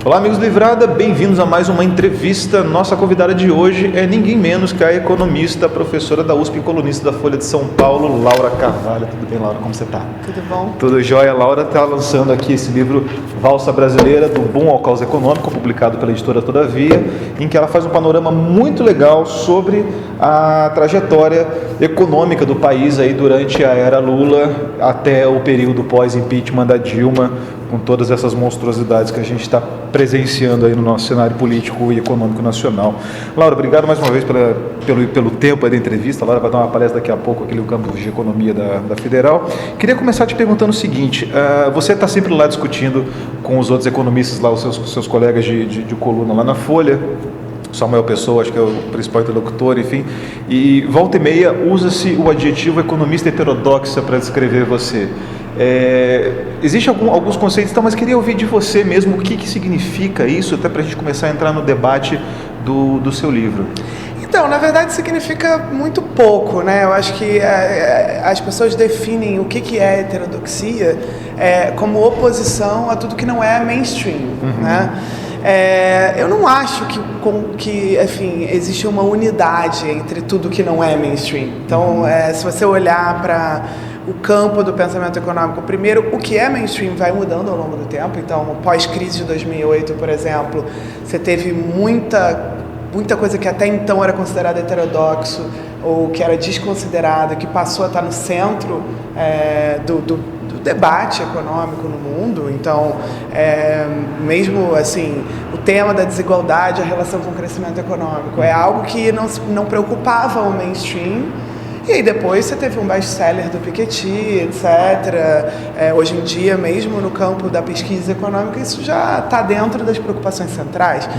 Olá, amigos do Livrada, bem-vindos a mais uma entrevista. Nossa convidada de hoje é ninguém menos que a economista, professora da USP e colunista da Folha de São Paulo, Laura Carvalho. Tudo bem, Laura? Como você está? Tudo bom? Tudo jóia. A Laura está lançando aqui esse livro Valsa Brasileira, do Boom ao Caos Econômico, publicado pela editora Todavia, em que ela faz um panorama muito legal sobre a trajetória econômica do país aí durante a era Lula até o período pós-impeachment da Dilma, com todas essas monstruosidades que a gente está presenciando aí no nosso cenário político e econômico nacional. Laura, obrigado mais uma vez pelo tempo aí da entrevista. A Laura vai dar uma palestra daqui a pouco aqui no campus de economia da Federal. Queria começar te perguntando o seguinte, você está sempre lá discutindo com os outros economistas, lá, os seus colegas de coluna lá na Folha, Samuel Pessoa, acho que é o principal interlocutor, enfim, e volta e meia usa-se o adjetivo economista heterodoxa para descrever você. Existem alguns conceitos, então, mas queria ouvir de você mesmo o que significa isso, até para a gente começar a entrar no debate do seu livro. Então, na verdade, significa muito pouco, né? Eu acho que as pessoas definem o que é heterodoxia como oposição a tudo que não é mainstream, né? Eu não acho que enfim, existe uma unidade entre tudo que não é mainstream. Então, se você olhar para o campo do pensamento econômico, primeiro, o que é mainstream vai mudando ao longo do tempo. Então, pós-crise de 2008, por exemplo, você teve muita coisa que até então era considerada heterodoxo ou que era desconsiderada, que passou a estar no centro do debate econômico no mundo. Então, mesmo assim, o tema da desigualdade, a relação com o crescimento econômico, é algo que não preocupava o mainstream. E aí depois você teve um best-seller do Piketty, etc. Hoje em dia, mesmo no campo da pesquisa econômica, isso já está dentro das preocupações centrais.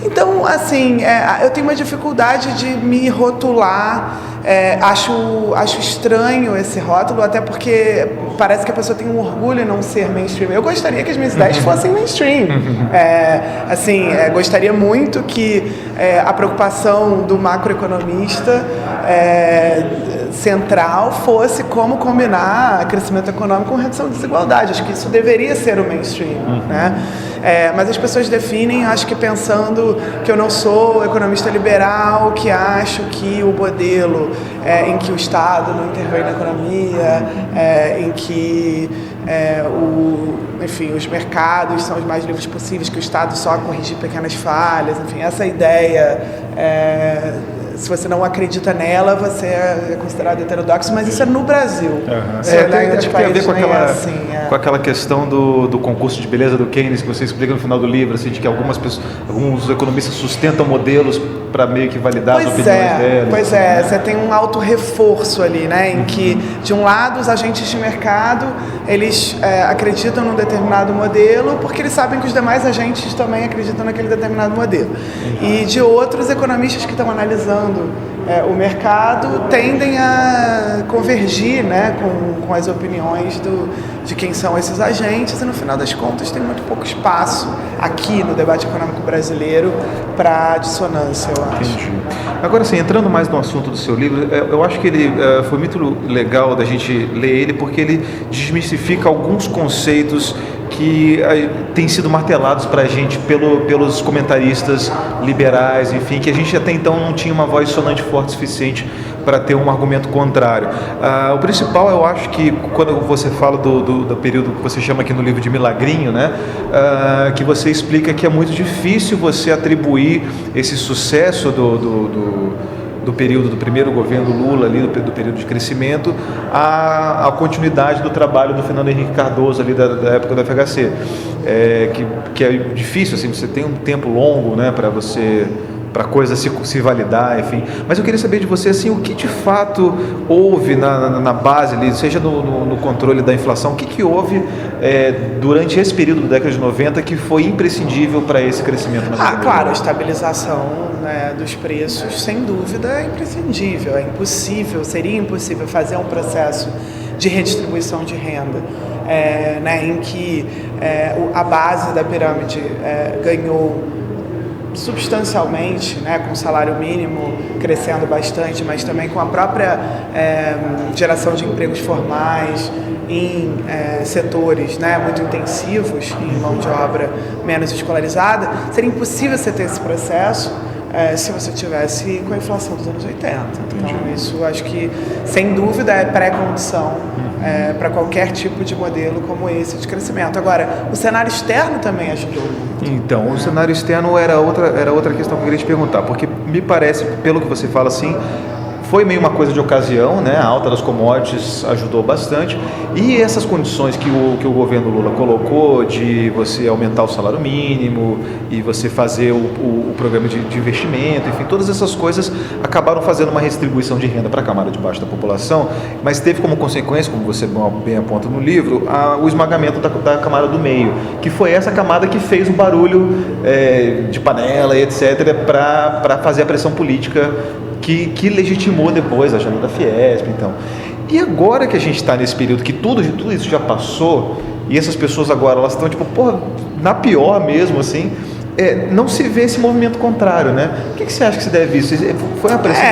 Então, assim, eu tenho uma dificuldade de me rotular, acho estranho esse rótulo, até porque parece que a pessoa tem um orgulho em não ser mainstream. Eu gostaria que as minhas ideias fossem mainstream. Gostaria muito que a preocupação do macroeconomista central fosse como combinar crescimento econômico com redução de desigualdade. Acho que isso deveria ser o mainstream, né? Mas as pessoas definem, acho que pensando que eu não sou economista liberal, que acho que o modelo em que o Estado não intervém na economia, em que enfim, os mercados são os mais livres possíveis, que o Estado só corrige pequenas falhas, enfim, essa ideia, se você não acredita nela, você é considerado heterodoxo, mas isso é no Brasil. Acho que tem a ver com aquela questão do concurso de beleza do Keynes, que você explica no final do livro, assim, de que alguns economistas sustentam modelos para meio que validar as opiniões deles. Pois é, você tem um auto-reforço ali, né, em que, de um lado, os agentes de mercado, eles acreditam num determinado modelo, porque eles sabem que os demais agentes também acreditam naquele determinado modelo. E de outros economistas que estão analisando o mercado tendem a convergir, né, com as opiniões de quem são esses agentes, e no final das contas tem muito pouco espaço aqui no debate econômico brasileiro para dissonância, eu acho. Entendi. Agora, assim, entrando mais no assunto do seu livro, eu acho que ele foi muito legal da gente ler ele, porque ele desmistifica alguns conceitos que têm sido martelados para a gente pelos comentaristas liberais, enfim, que a gente até então não tinha uma voz sonante forte o suficiente para ter um argumento contrário. O principal, eu acho que quando você fala do período que você chama aqui no livro de milagrinho, né, que você explica que é muito difícil você atribuir esse sucesso do período do primeiro governo Lula, ali, do período de crescimento, a continuidade do trabalho do Fernando Henrique Cardoso, ali da época do FHC. Que é difícil, assim, você tem um tempo longo, né, para a coisa se validar, enfim. Mas eu queria saber de você, assim, o que de fato houve na base ali, seja no controle da inflação, o que houve durante esse período da década de 90 que foi imprescindível para esse crescimento? Claro, a estabilização, né, dos preços, sem dúvida, é imprescindível, é impossível, seria impossível fazer um processo de redistribuição de renda, né, em que a base da pirâmide ganhou substancialmente, né, com o salário mínimo crescendo bastante, mas também com a própria geração de empregos formais em setores, né, muito intensivos, em mão de obra menos escolarizada, seria impossível você ter esse processo se você tivesse com a inflação dos anos 80. Então, isso acho que, sem dúvida, é pré-condição para qualquer tipo de modelo como esse de crescimento. Agora, o cenário externo também ajudou muito. Então, o cenário externo era outra questão que eu queria te perguntar, porque me parece, pelo que você fala assim, foi meio uma coisa de ocasião, né? A alta das commodities ajudou bastante, e essas condições que o governo Lula colocou de você aumentar o salário mínimo e você fazer o programa de investimento, enfim, todas essas coisas acabaram fazendo uma redistribuição de renda para a camada de baixo da população, mas teve como consequência, como você bem aponta no livro, o esmagamento da camada do meio, que foi essa camada que fez o barulho de panela e etc. para fazer a pressão política que legitimou depois a agenda da Fiesp. Então. E agora que a gente está nesse período que tudo isso já passou, e essas pessoas agora elas estão tipo, porra, na pior mesmo, assim, não se vê esse movimento contrário, né? O que você acha que se deve isso? Foi uma pressão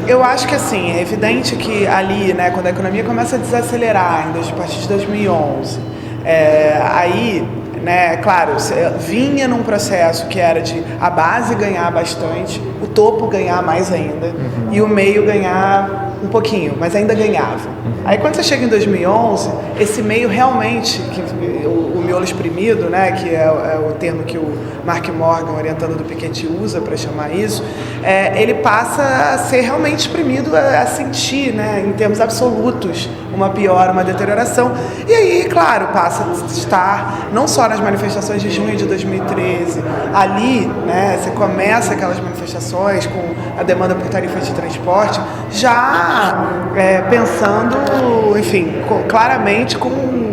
eu acho que assim, é evidente que ali, né, quando a economia começa a desacelerar, a partir de 2011, aí, né, claro, vinha num processo que era de a base ganhar bastante, o topo ganhar mais ainda, e o meio ganhar um pouquinho, mas ainda ganhava. Aí quando você chega em 2011, esse meio realmente, o miolo exprimido, né, que é o termo que o Mark Morgan, orientando do Piketty, usa para chamar isso, ele passa a ser realmente exprimido, a sentir, né, em termos absolutos, uma piora, uma deterioração. E aí, claro, passa a estar não só nas manifestações de junho de 2013, ali, né, você começa aquelas manifestações com a demanda por tarifas de transporte, já pensando, enfim, claramente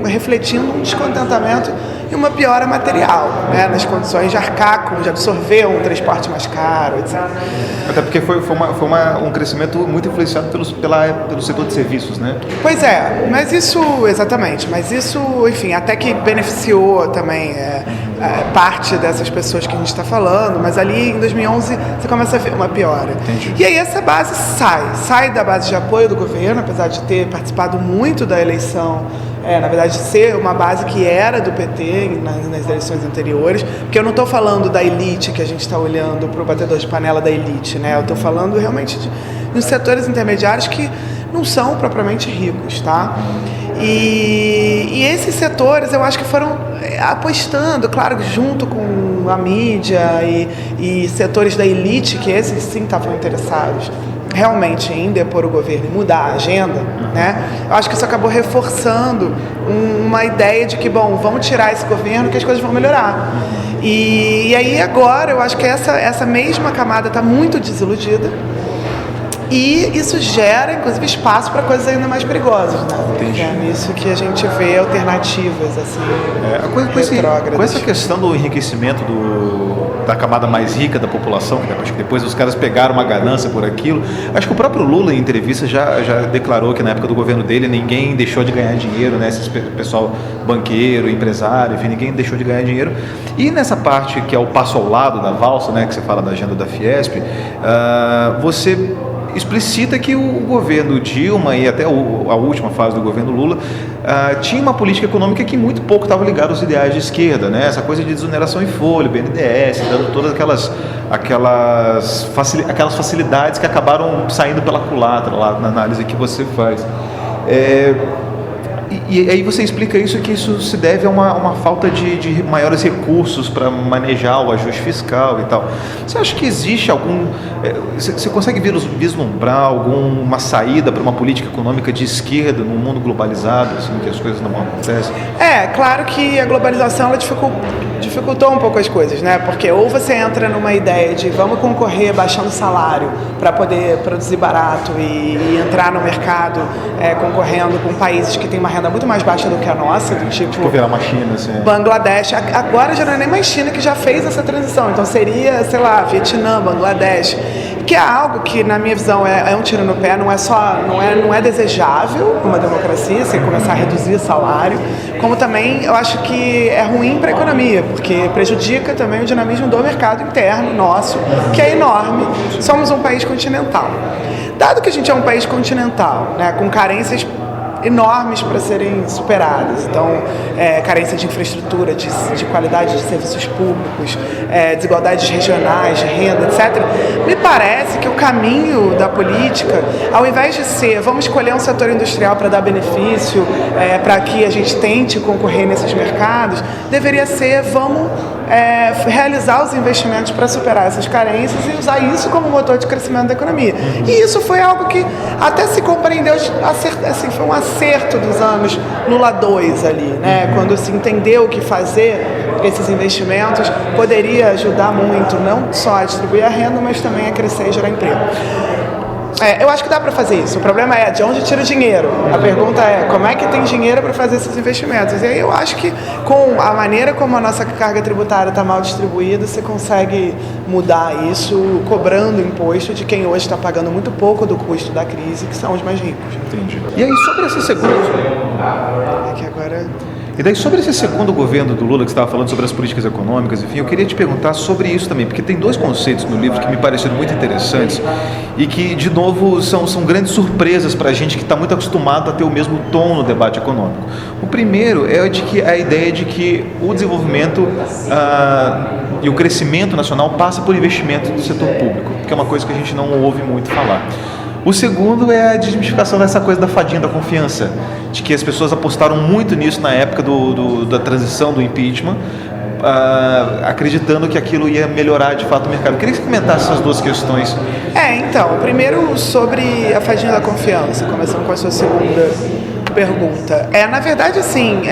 refletindo um descontentamento e uma piora material, né, nas condições de arcar, de absorver um transporte mais caro, etc. Até porque foi um crescimento muito influenciado pelo setor de serviços, né? Pois é, mas isso, exatamente, enfim, até que beneficiou também parte dessas pessoas que a gente está falando, mas ali em 2011 você começa a ver uma piora. Entendi. E aí essa base sai da base de apoio do governo, apesar de ter participado muito da eleição, na verdade ser uma base que era do PT nas eleições anteriores, porque eu não estou falando da elite que a gente está olhando para o batedor de panela da elite, né? Eu estou falando realmente de setores intermediários que não são propriamente ricos, tá? E esses setores eu acho que foram apostando, claro, junto com a mídia e setores da elite, que esses sim estavam interessados realmente em depor o governo e mudar a agenda, né? Eu acho que isso acabou reforçando uma ideia de que, bom, vamos tirar esse governo que as coisas vão melhorar. E aí agora eu acho que essa mesma camada está muito desiludida. E isso gera, inclusive, espaço para coisas ainda mais perigosas, né? Entendi. É nisso que a gente vê alternativas, assim, retrógradas. Com essa questão do enriquecimento da camada mais rica da população, que depois os caras pegaram uma ganância por aquilo, acho que o próprio Lula, em entrevista, já declarou que na época do governo dele ninguém deixou de ganhar dinheiro, né? Esse pessoal banqueiro, empresário, enfim, ninguém deixou de ganhar dinheiro. E nessa parte que é o passo ao lado da valsa, né, que você fala da agenda da Fiesp, você explicita que o governo Dilma e até a última fase do governo Lula tinha uma política econômica que muito pouco estava ligada aos ideais de esquerda, né? Essa coisa de desoneração em folha, BNDES, dando todas aquelas facilidades que acabaram saindo pela culatra lá na análise que você faz. E aí você explica que isso se deve a uma falta de maiores recursos para manejar o ajuste fiscal e tal. Você acha que existe você consegue vislumbrar alguma saída para uma política econômica de esquerda num mundo globalizado, assim, que as coisas não acontecem? Claro que a globalização ela dificultou um pouco as coisas, né? Porque ou você entra numa ideia de vamos concorrer baixando o salário para poder produzir barato e entrar no mercado concorrendo com países que têm uma renda muito mais baixa do que a nossa, do tipo virar uma China, assim. Bangladesh. Agora já não é nem mais China que já fez essa transição, então seria, sei lá, Vietnã, Bangladesh. que é algo que, na minha visão, é um tiro no pé, não é desejável numa democracia, você começar a reduzir salário, como também eu acho que é ruim para a economia, porque prejudica também o dinamismo do mercado interno nosso, que é enorme. Somos um país continental. Dado que a gente é um país continental, né, com carências enormes para serem superadas, então carência de infraestrutura, de qualidade de serviços públicos, desigualdades regionais, de renda, etc. Me parece que o caminho da política, ao invés de ser vamos escolher um setor industrial para dar benefício, para que a gente tente concorrer nesses mercados, deveria ser vamos realizar os investimentos para superar essas carências e usar isso como motor de crescimento da economia. E isso foi algo que até se compreendeu, assim, foi um acerto dos anos Lula 2 ali, né? Quando se entendeu que fazer esses investimentos poderia ajudar muito, não só a distribuir a renda, mas também a crescer e gerar emprego. Eu acho que dá para fazer isso. O problema é de onde tira o dinheiro. A pergunta é como é que tem dinheiro para fazer esses investimentos. E aí eu acho que com a maneira como a nossa carga tributária está mal distribuída, você consegue mudar isso cobrando imposto de quem hoje está pagando muito pouco do custo da crise, que são os mais ricos. Entendi. E aí sobre essa segunda... que agora... E daí, sobre esse segundo governo do Lula, que você estava falando sobre as políticas econômicas, enfim, eu queria te perguntar sobre isso também, porque tem dois conceitos no livro que me pareceram muito interessantes e que, de novo, são grandes surpresas para a gente que está muito acostumado a ter o mesmo tom no debate econômico. O primeiro é a ideia de que o desenvolvimento e o crescimento nacional passa por investimento do setor público, que é uma coisa que a gente não ouve muito falar. O segundo é a desmistificação dessa coisa da fadinha da confiança, de que as pessoas apostaram muito nisso na época da transição do impeachment, acreditando que aquilo ia melhorar de fato o mercado. Eu queria que você comentasse essas duas questões. Então, primeiro sobre a fadinha da confiança, começando com a sua segunda pergunta. Na verdade, assim,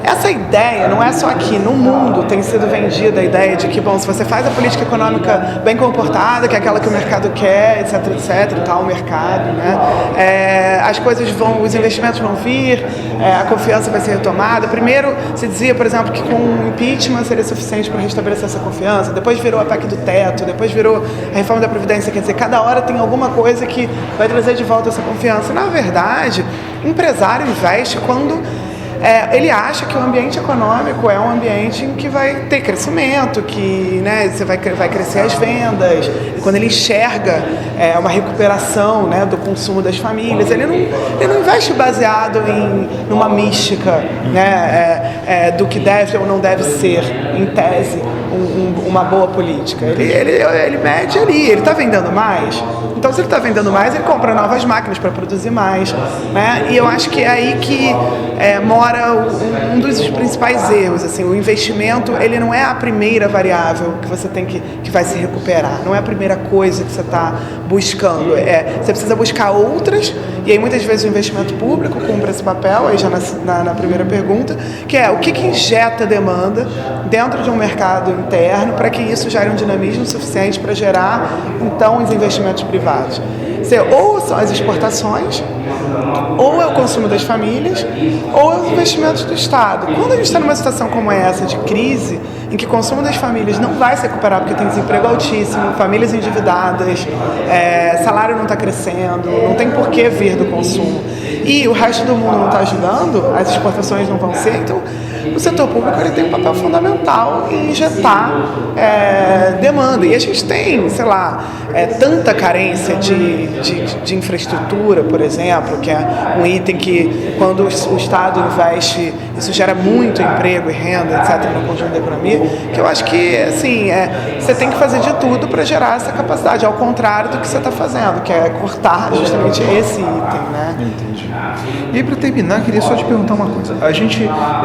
essa ideia não é só aqui, no mundo tem sido vendida a ideia de que, bom, se você faz a política econômica bem comportada, que é aquela que o mercado quer, etc, etc, tal mercado, né, as coisas os investimentos vão vir, a confiança vai ser retomada. Primeiro se dizia, por exemplo, que com o impeachment seria suficiente para restabelecer essa confiança, depois virou a PEC do teto, depois virou a reforma da Previdência, quer dizer, cada hora tem alguma coisa que vai trazer de volta essa confiança. Na verdade, o empresário investe quando ele acha que o ambiente econômico é um ambiente em que vai ter crescimento, que, né, você vai crescer as vendas, e quando ele enxerga uma recuperação, né, do consumo das famílias, ele não investe baseado numa mística, né, do que deve ou não deve ser, em tese, uma boa política. Ele mede ali, ele está vendendo mais, então se ele está vendendo mais, ele compra novas máquinas para produzir mais, né? E eu acho que é aí que mora um dos principais erros. Assim, o investimento, ele não é a primeira variável que você tem que vai se recuperar, não é a primeira coisa que você está buscando, você precisa buscar outras, e aí muitas vezes o investimento público cumpre esse papel, aí já na primeira pergunta, que é o que injeta demanda dentro de um mercado interno para que isso gere um dinamismo suficiente para gerar, então, os investimentos privados. Ou são as exportações, ou é o consumo das famílias, ou é os investimentos do Estado. Quando a gente está numa situação como essa, de crise, em que o consumo das famílias não vai se recuperar porque tem desemprego altíssimo, famílias endividadas, salário não está crescendo, não tem por que vir do consumo, e o resto do mundo não está ajudando, as exportações não vão ser, então o setor público ele tem um papel fundamental em injetar demanda. E a gente tem, sei lá, tanta carência de infraestrutura, por exemplo, que é um item que, quando o Estado investe, isso gera muito emprego e renda, etc., no conjunto da economia, que eu acho que, assim, você tem que fazer de tudo para gerar essa capacidade, ao contrário do que você está fazendo, que é cortar justamente esse item, né? Entendi. E aí, para terminar, queria só te perguntar uma coisa.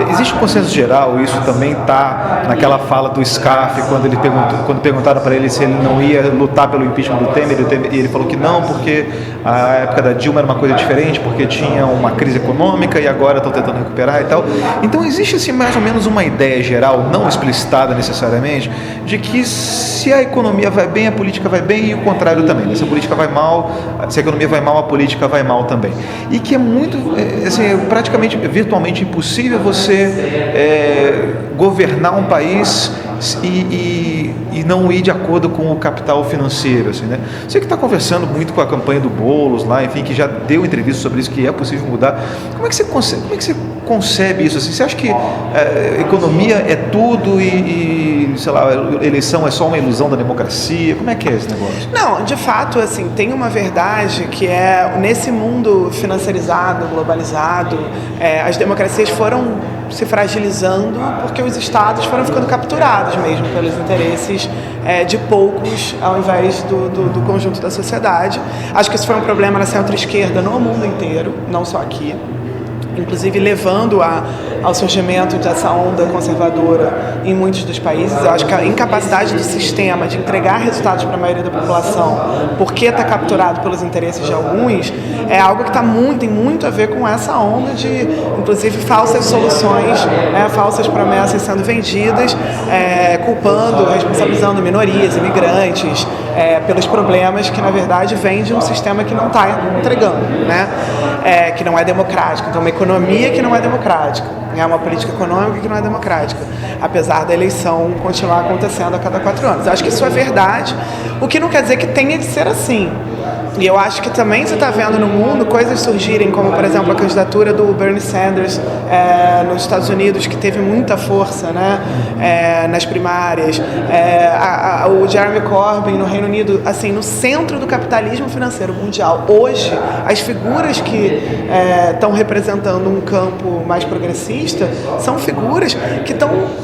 Existe um consenso geral, isso também está naquela fala do Scarfe, quando perguntaram para ele se ele não ia lutar pelo impeachment do Temer, e ele falou que não, porque a época da Dilma era uma coisa diferente, porque tinha uma crise econômica e agora estão tentando recuperar e tal. Então existe assim, mais ou menos uma ideia geral, não explicitada necessariamente, de que se a economia vai bem, a política vai bem, e o contrário também. Se a política vai mal, se a economia vai mal, a política vai mal também. E que é muito, assim, praticamente, virtualmente impossível você governar um país e não ir de acordo com o capital financeiro, assim, né? Você que está conversando muito com a campanha do Boulos lá, enfim, que já deu entrevista sobre isso, que é possível mudar. Como é que você concebe isso? Assim? Você acha que economia é tudo e, sei lá, eleição é só uma ilusão da democracia? Como é que é esse negócio? Não, de fato, assim, tem uma verdade que é, nesse mundo financiarizado, globalizado, as democracias foram se fragilizando porque os estados foram ficando capturados mesmo pelos interesses de poucos ao invés do conjunto da sociedade. Acho que isso foi um problema na centro-esquerda no mundo inteiro, não só aqui. Inclusive levando ao surgimento dessa onda conservadora em muitos dos países. Eu acho que a incapacidade do sistema de entregar resultados para a maioria da população, porque está capturado pelos interesses de alguns, é algo que tem muito a ver com essa onda de, inclusive, falsas soluções, falsas promessas sendo vendidas, culpando, responsabilizando minorias, imigrantes, pelos problemas que, na verdade, vêm de um sistema que não está entregando, né? Que não é democrático. Então, uma economia que não é democrática, uma política econômica que não é democrática, apesar da eleição continuar acontecendo a cada 4 anos. Acho que isso é verdade, o que não quer dizer que tenha de ser assim. E eu acho que também você está vendo no mundo coisas surgirem, como, por exemplo, a candidatura do Bernie Sanders nos Estados Unidos, que teve muita força, né, nas primárias, o Jeremy Corbyn no Reino Unido, assim, no centro do capitalismo financeiro mundial. Hoje, as figuras que estão representando um campo mais progressista são figuras que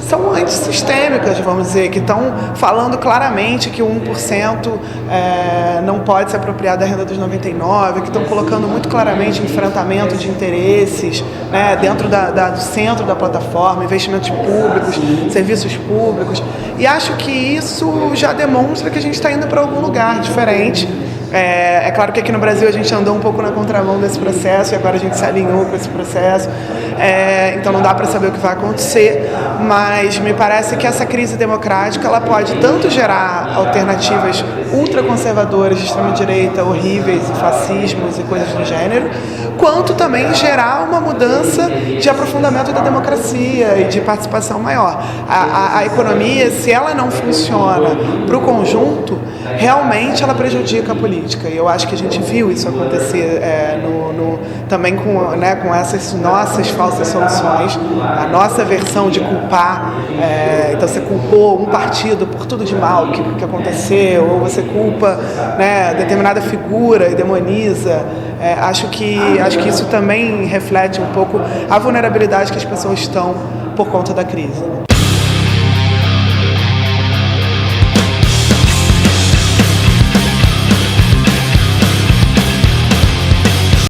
são antissistêmicas, vamos dizer, que estão falando claramente que o 1% não pode se apropriar da renda dos 99, que estão colocando muito claramente enfrentamento de interesses, né, dentro do centro da plataforma, investimentos públicos, serviços públicos, e acho que isso já demonstra que a gente está indo para algum lugar diferente. É claro que aqui no Brasil a gente andou um pouco na contramão desse processo e agora a gente se alinhou com esse processo, então não dá para saber o que vai acontecer, mas me parece que essa crise democrática ela pode tanto gerar alternativas ultraconservadoras de extrema-direita, horríveis, e fascismos e coisas do gênero, quanto também gerar uma mudança de aprofundamento da democracia e de participação maior. A economia, se ela não funciona para o conjunto, realmente ela prejudica a política. E eu acho que a gente viu isso acontecer também com essas nossas falsas soluções, a nossa versão de culpar. Então você culpou um partido por tudo de mal que aconteceu, ou você culpa, né, determinada figura e demoniza. Acho que isso também reflete um pouco a vulnerabilidade que as pessoas estão por conta da crise.